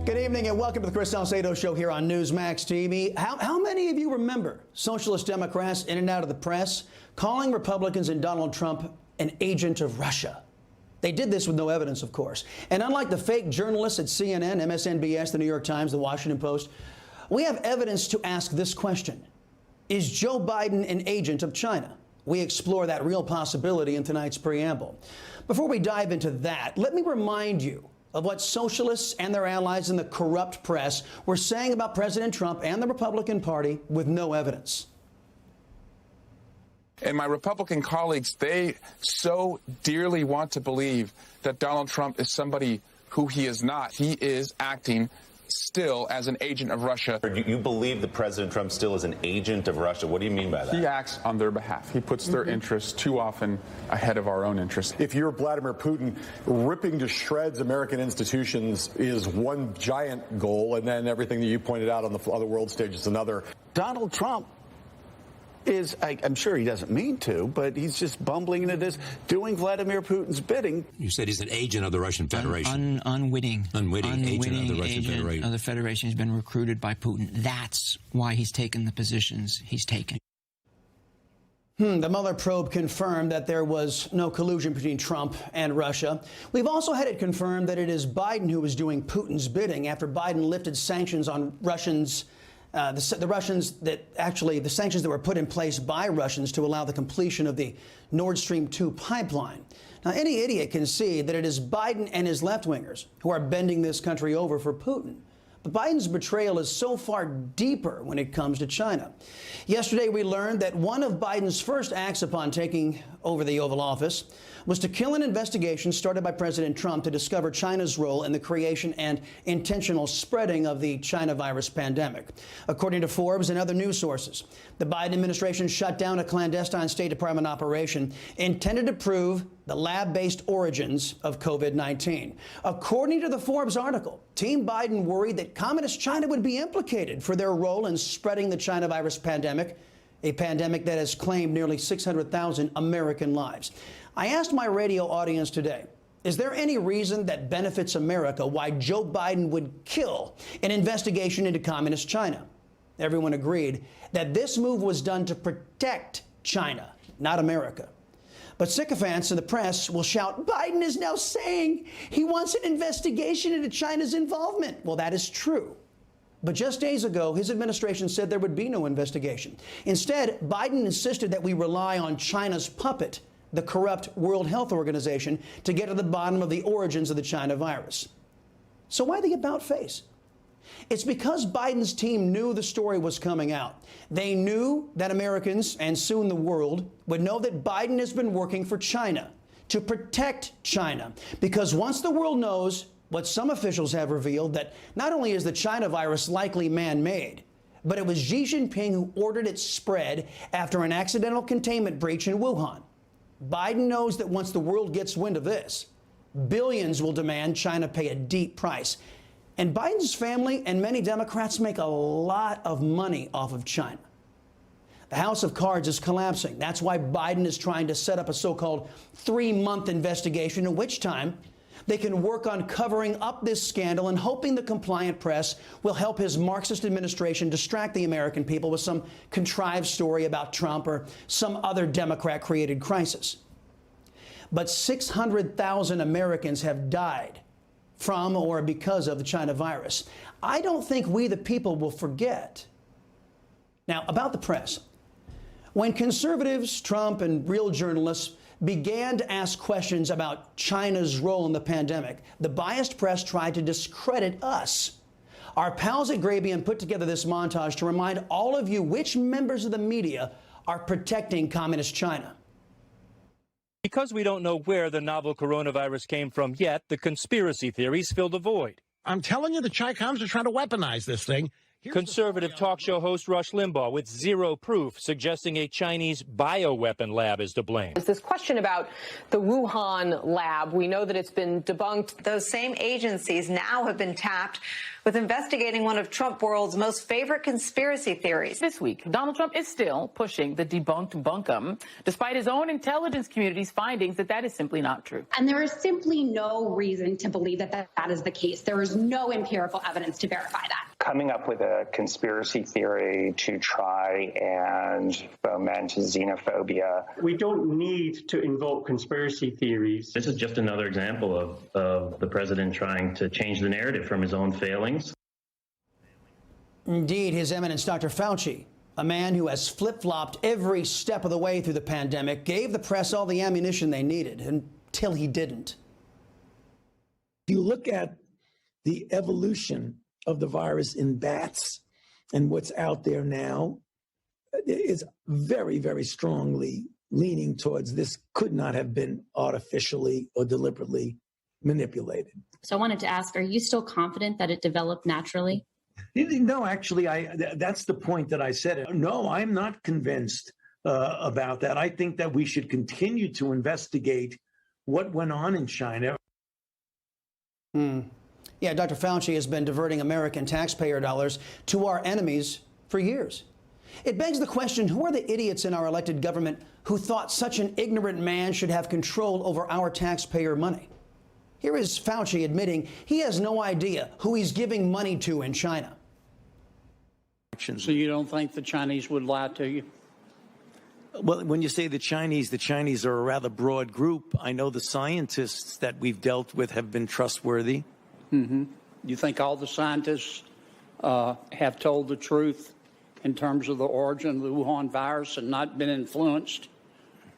Good evening and welcome to the Chris Salcedo Show here on Newsmax TV. How many of you remember socialist Democrats in and out of the press calling Republicans and Donald Trump an agent of Russia? They did this with no evidence, of course. And unlike the fake journalists at CNN, MSNBS, the New York Times, the Washington Post, we have evidence to ask this question. Is Joe Biden an agent of China? We explore that real possibility in tonight's preamble. Before we dive into that, let me remind you of what socialists and their allies in the corrupt press were saying about President Trump and the Republican Party with no evidence. And my Republican colleagues, they so dearly want to believe that Donald Trump is somebody who he is not. He is acting still as an agent of Russia. You believe that President Trump still is an agent of Russia? What do you mean by that? He acts on their behalf. He puts their interests too often ahead of our own interests. If you're Vladimir Putin, ripping to shreds American institutions is one giant goal, and then everything that you pointed out on the world stage is another. Donald Trump is, I'm sure he doesn't mean to, but he's just bumbling into this, doing Vladimir Putin's bidding. You said he's an agent of the Russian Federation. Unwitting agent of the Russian Federation. Of the Federation. He's been recruited by Putin. That's why he's taken the positions he's taken. The Mueller probe confirmed that there was no collusion between Trump and Russia. We've also had it confirmed that it is Biden who was doing Putin's bidding after Biden lifted sanctions on Russians. The sanctions that were put in place by Russians to allow the completion of the Nord Stream 2 pipeline. Now, any idiot can see that it is Biden and his left-wingers who are bending this country over for Putin. But Biden's betrayal is so far deeper when it comes to China. Yesterday, we learned that one of Biden's first acts upon taking over the Oval Office was to kill an investigation started by President Trump to discover China's role in the creation and intentional spreading of the China virus pandemic. According to Forbes and other news sources, the Biden administration shut down a clandestine State Department operation intended to prove the lab-based origins of COVID-19. According to the Forbes article, Team Biden worried that Communist China would be implicated for their role in spreading the China virus pandemic, a pandemic that has claimed nearly 600,000 American lives. I asked my radio audience today, is there any reason that benefits America why Joe Biden would kill an investigation into Communist China? Everyone agreed that this move was done to protect China, not America. But sycophants in the press will shout, Biden is now saying he wants an investigation into China's involvement. Well, that is true. But just days ago, his administration said there would be no investigation. Instead, Biden insisted that we rely on China's puppet, the corrupt World Health Organization, to get to the bottom of the origins of the China virus. So why the about face? It's because Biden's team knew the story was coming out. They knew that Americans, and soon the world, would know that Biden has been working for China, to protect China. Because once the world knows what some officials have revealed, that not only is the China virus likely man-made, but it was Xi Jinping who ordered its spread after an accidental containment breach in Wuhan. Biden knows that once the world gets wind of this, billions will demand China pay a deep price. And Biden's family and many Democrats make a lot of money off of China. The House of Cards is collapsing. That's why Biden is trying to set up a so-called 3-month investigation, in which time they can work on covering up this scandal and hoping the compliant press will help his Marxist administration distract the American people with some contrived story about Trump or some other Democrat-created crisis. But 600,000 Americans have died from or because of the China virus. I don't think we, the people, will forget. Now, about the press. When conservatives, Trump, and real journalists began to ask questions about China's role in the pandemic, the biased press tried to discredit us. Our pals at Grabien put together this montage to remind all of you which members of the media are protecting Communist China. Because we don't know where the novel coronavirus came from yet, the conspiracy theories fill the void. I'm telling you, the Chi-Coms are trying to weaponize this thing. Conservative talk show host Rush Limbaugh with zero proof, suggesting a Chinese bioweapon lab is to blame. There's this question about the Wuhan lab. We know that it's been debunked. Those same agencies now have been tapped with investigating one of Trump world's most favorite conspiracy theories. This week, Donald Trump is still pushing the debunked bunkum, despite his own intelligence community's findings that that is simply not true. And there is simply no reason to believe that that is the case. There is no empirical evidence to verify that. Coming up with a conspiracy theory to try and foment xenophobia. We don't need to invoke conspiracy theories. This is just another example of the president trying to change the narrative from his own failings. Indeed, His Eminence Dr. Fauci, a man who has flip-flopped every step of the way through the pandemic, gave the press all the ammunition they needed until he didn't. If you look at the evolution of the virus in bats and what's out there now, is very, very strongly leaning towards this could not have been artificially or deliberately manipulated. So I wanted to ask, are you still confident that it developed naturally? No, actually, that's the point that I said. No, I'm not convinced about that. I think that we should continue to investigate what went on in China. Yeah, Dr. Fauci has been diverting American taxpayer dollars to our enemies for years. It begs the question, who are the idiots in our elected government who thought such an ignorant man should have control over our taxpayer money? Here is Fauci admitting he has no idea who he's giving money to in China. So you don't think the Chinese would lie to you? Well, when you say the Chinese are a rather broad group. I know the scientists that we've dealt with have been trustworthy. Mm-hmm. You think all the scientists have told the truth in terms of the origin of the Wuhan virus and not been influenced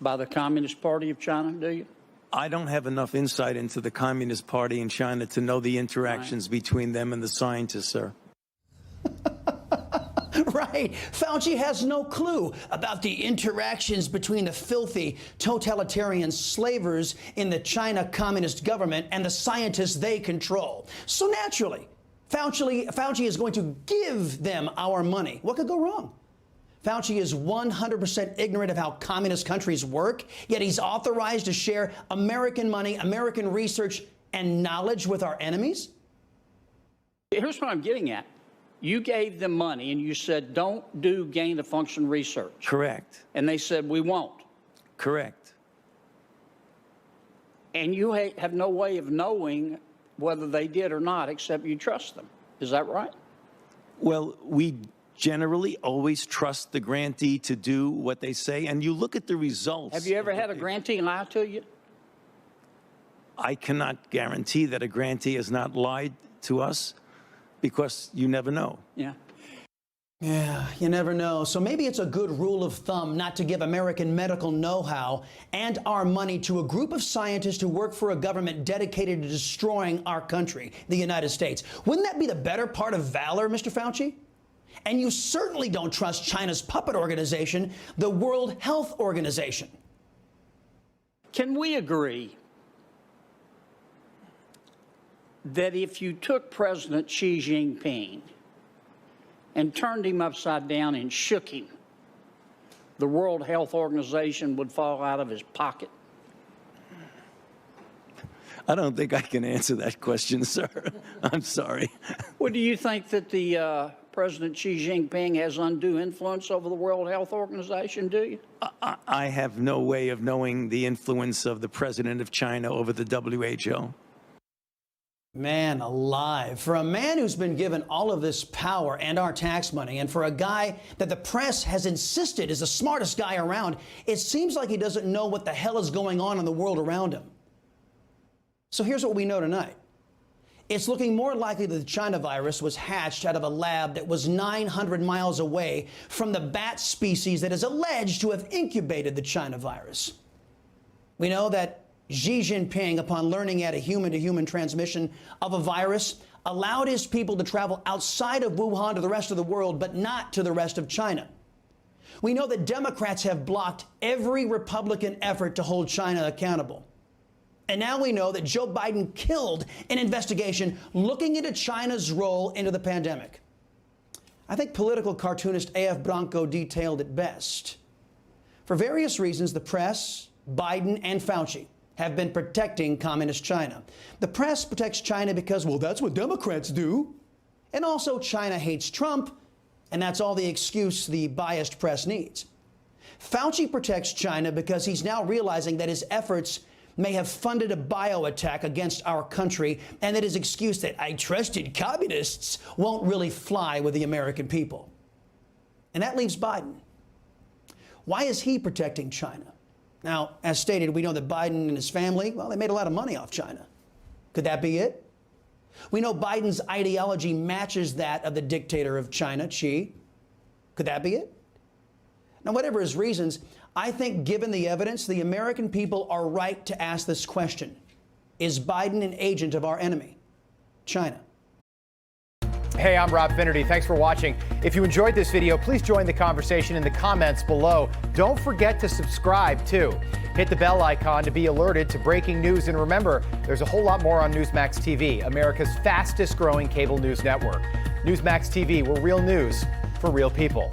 by the Communist Party of China, do you? I don't have enough insight into the Communist Party in China to know the interactions between them and the scientists, sir. Right. Fauci has no clue about the interactions between the filthy totalitarian slavers in the China Communist government and the scientists they control. So naturally, Fauci is going to give them our money. What could go wrong? Fauci is 100% ignorant of how communist countries work, yet he's authorized to share American money, American research, and knowledge with our enemies? Here's what I'm getting at. You gave them money and you said, don't do gain-of-function research. Correct. And they said, we won't. Correct. And you have no way of knowing whether they did or not, except you trust them. Is that right? Well, we generally always trust the grantee to do what they say, and you look at the results. Have you ever had a grantee lie to you? I cannot guarantee that a grantee has not lied to us, because you never know. Yeah. Yeah, you never know. So maybe it's a good rule of thumb not to give American medical know-how and our money to a group of scientists who work for a government dedicated to destroying our country, the United States. Wouldn't that be the better part of valor, Mr. Fauci? And you certainly don't trust China's puppet organization, the World Health Organization. Can we agree that if you took President Xi Jinping and turned him upside down and shook him, the World Health Organization would fall out of his pocket? I don't think I can answer that question, sir. I'm sorry. Well, do you think that the President Xi Jinping has undue influence over the World Health Organization, do you? I have no way of knowing the influence of the president of China over the WHO. Man alive. For a man who's been given all of this power and our tax money, and for a guy that the press has insisted is the smartest guy around, it seems like he doesn't know what the hell is going on in the world around him. So here's what we know tonight. It's looking more likely that the China virus was hatched out of a lab that was 900 miles away from the bat species that is alleged to have incubated the China virus. We know that Xi Jinping, upon learning he had a human-to-human transmission of a virus, allowed his people to travel outside of Wuhan to the rest of the world, but not to the rest of China. We know that Democrats have blocked every Republican effort to hold China accountable. And now we know that Joe Biden killed an investigation looking into China's role into the pandemic. I think political cartoonist A.F. Branco detailed it best. For various reasons, the press, Biden, and Fauci have been protecting communist China. The press protects China because, well, that's what Democrats do. And also, China hates Trump, and that's all the excuse the biased press needs. Fauci protects China because he's now realizing that his efforts may have funded a bio-attack against our country, and that his excuse that I trusted communists won't really fly with the American people. And that leaves Biden. Why is he protecting China? Now, as stated, we know that Biden and his family, well, they made a lot of money off China. Could that be it? We know Biden's ideology matches that of the dictator of China, Xi. Could that be it? Now, whatever his reasons, I think given the evidence, the American people are right to ask this question. Is Biden an agent of our enemy, China? Hey, I'm Rob Finnerty. Thanks for watching. If you enjoyed this video, please join the conversation in the comments below. Don't forget to subscribe, too. Hit the bell icon to be alerted to breaking news. And remember, there's a whole lot more on Newsmax TV, America's fastest growing cable news network. Newsmax TV, where real news for real people.